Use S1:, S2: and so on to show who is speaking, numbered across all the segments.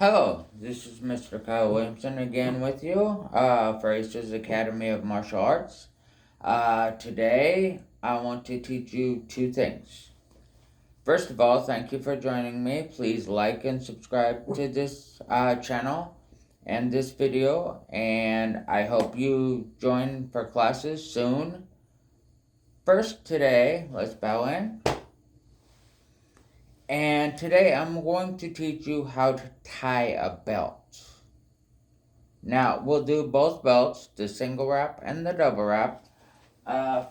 S1: Hello, this is Mr. Kyle Williamson again with you for Ace's Academy of Martial Arts. Today, I want to teach you two things. First of all, thank you for joining me. Please like and subscribe to this channel and this video, and I hope you join for classes soon. First, today, let's bow in. And today I'm going to teach you how to tie a belt. Now, we'll do both belts, the single wrap and the double wrap.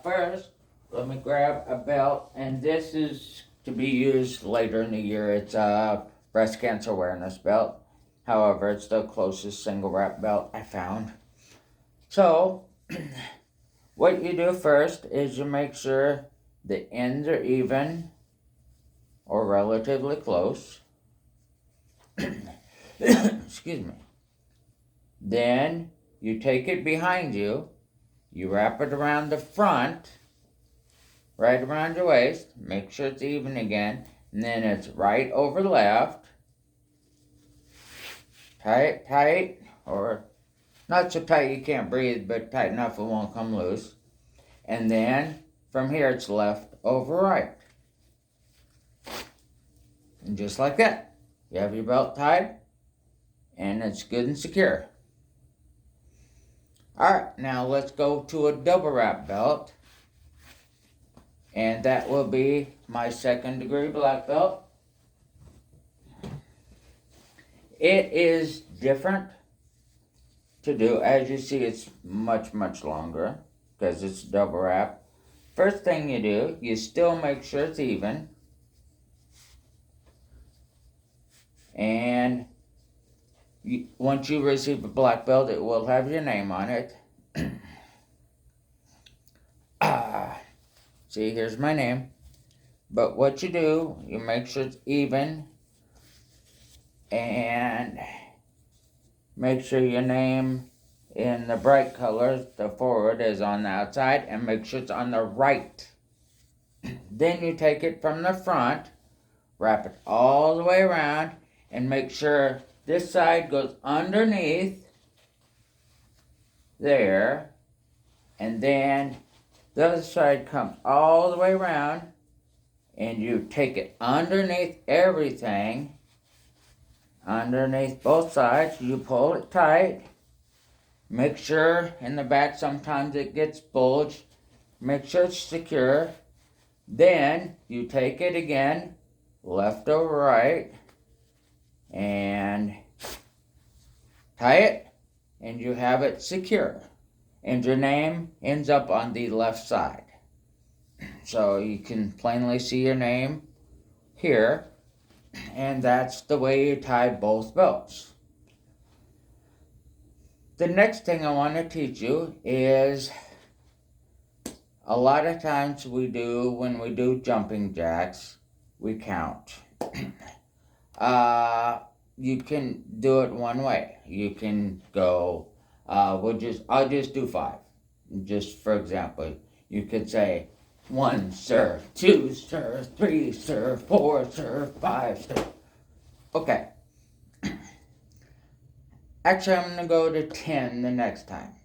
S1: First, let me grab a belt, and this is to be used later in the year. It's a breast cancer awareness belt. However, it's the closest single wrap belt I found. So, what you do first is you make sure the ends are even or relatively close. Excuse me. Then you take it behind you, you wrap it around the front, right around your waist, make sure it's even again, and then it's right over left, tight, or not so tight you can't breathe, but tight enough it won't come loose. And then from here it's left over right. And just like that, you have your belt tied, and it's good and secure. Alright, now let's go to a double wrap belt. And that will be my 2nd degree black belt. It is different to do. As you see, it's much longer because it's double wrap. First thing you do, you still make sure it's even. And once you receive a black belt, it will have your name on it. See, here's my name. But what you do, you make sure it's even. And make sure your name in the bright colors, the forward, is on the outside. And make sure it's on the right. Then you take it from the front, wrap it all the way around, and make sure this side goes underneath there, and then the other side comes all the way around, and you take it underneath everything, underneath both sides, you pull it tight, make sure in the back sometimes it gets bulged, make sure it's secure, then you take it again, left over right, and tie it, and you have it secure. And your name ends up on the left side. So you can plainly see your name here, and that's the way you tie both belts. The next thing I want to teach you is a lot of times when we do jumping jacks, we count. You can do it one way. You can go, I'll just do 5. Just for example, you could say 1, sir, 2, sir, 3, sir, 4, sir, 5, sir. Okay. Actually, I'm going to go to 10 the next time.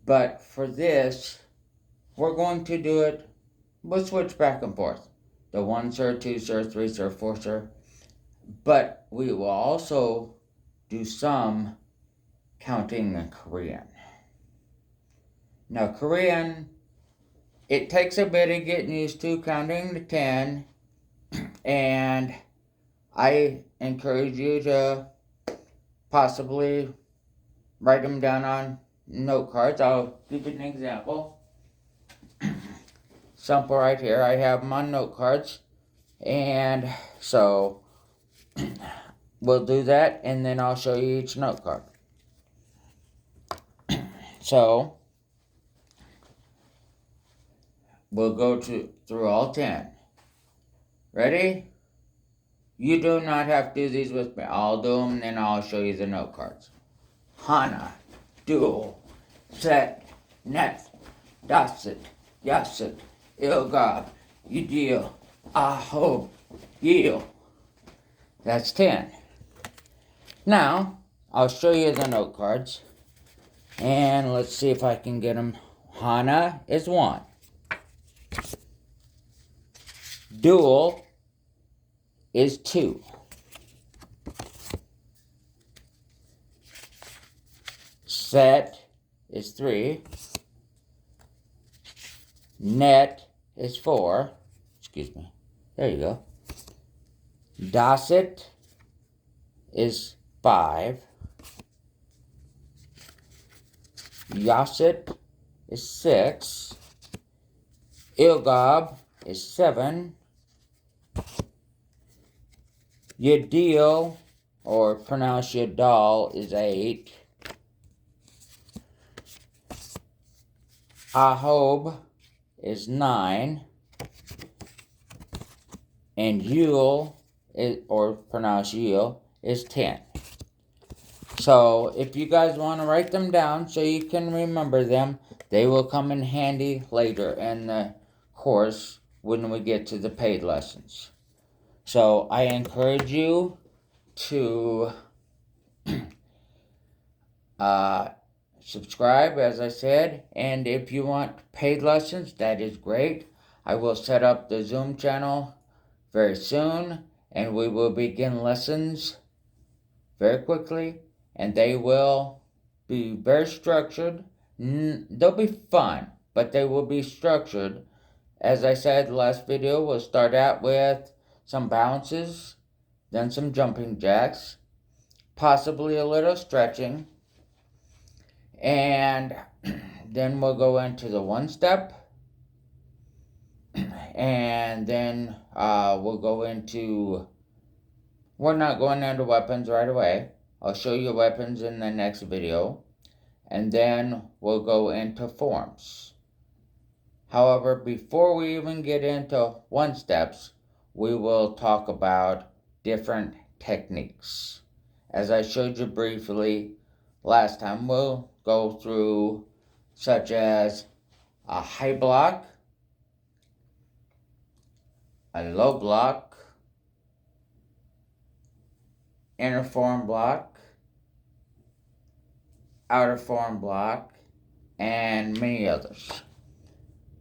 S1: But for this, we're going to do it, we'll switch back and forth. The 1, sir, 2, sir, 3, sir, 4, sir. But we will also do some counting in Korean. Now, Korean, it takes a bit of getting used to counting to 10. And I encourage you to possibly write them down on note cards. I'll give you an example. Sample right here. I have them on note cards. And so we'll do that, and then I'll show you each note card. So we'll go through all 10. Ready? You do not have to do these with me. I'll do them, and then I'll show you the note cards. Hana, duel, set, net, dasit, yasit, ilgab, yudil, aho, yil. That's 10. Now, I'll show you the note cards. And let's see if I can get them. Hana is 1. Dual is 2. Set is 3. Net is 4. Excuse me. There you go. Dasit is 5. Yasit is 6. Ilgab is 7. Yadil, or pronounced Yadal, is 8. Ahob is 9. And Yul, or pronounced Yul, is 10. So if you guys want to write them down so you can remember them, they will come in handy later in the course when we get to the paid lessons. So I encourage you to subscribe, as I said, and if you want paid lessons, that is great. I will set up the Zoom channel very soon, and we will begin lessons very quickly, and they will be very structured. They'll be fun, but they will be structured. As I said last video, we'll start out with some bounces, then some jumping jacks, possibly a little stretching, and then we'll go into the one step, and then we'll go into, we're not going into weapons right away. I'll show you weapons in the next video, and then we'll go into forms. However, before we even get into one steps, we will talk about different techniques. As I showed you briefly last time, we'll go through such as a high block, a low block, inner form block, outer form block, and many others.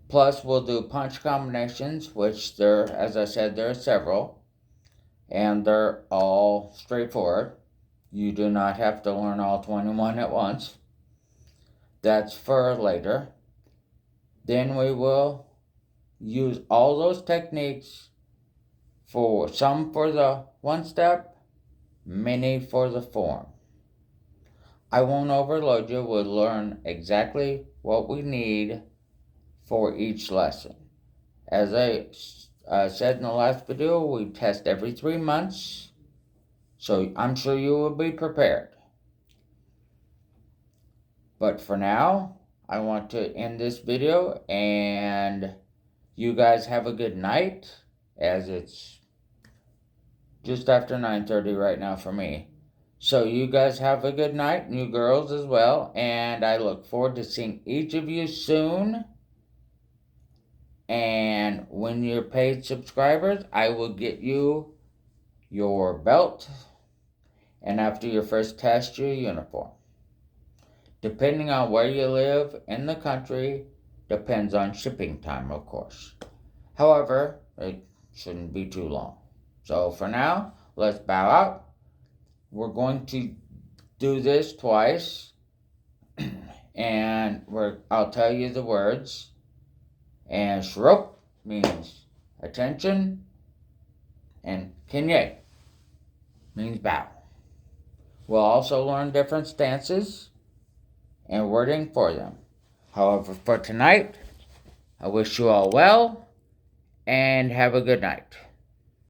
S1: Plus, we'll do punch combinations, which there, as I said, there are several, and they're all straightforward. You do not have to learn all 21 at once. That's for later. Then we will use all those techniques, for some for the one step, many for the form. I won't overload you. We'll learn exactly what we need for each lesson. As I said in the last video, we test every 3 months, so I'm sure you will be prepared. But for now, I want to end this video, and you guys have a good night, as it's just after 9:30 right now for me. So you guys have a good night, and you girls as well, and I look forward to seeing each of you soon. And when you're paid subscribers, I will get you your belt, and after your first test, your uniform. Depending on where you live in the country, depends on shipping time, of course. However, it shouldn't be too long. So for now, let's bow out. We're going to do this twice, and I'll tell you the words. And shrop means attention, and kinye means bow. We'll also learn different stances and wording for them. However, for tonight, I wish you all well, and have a good night.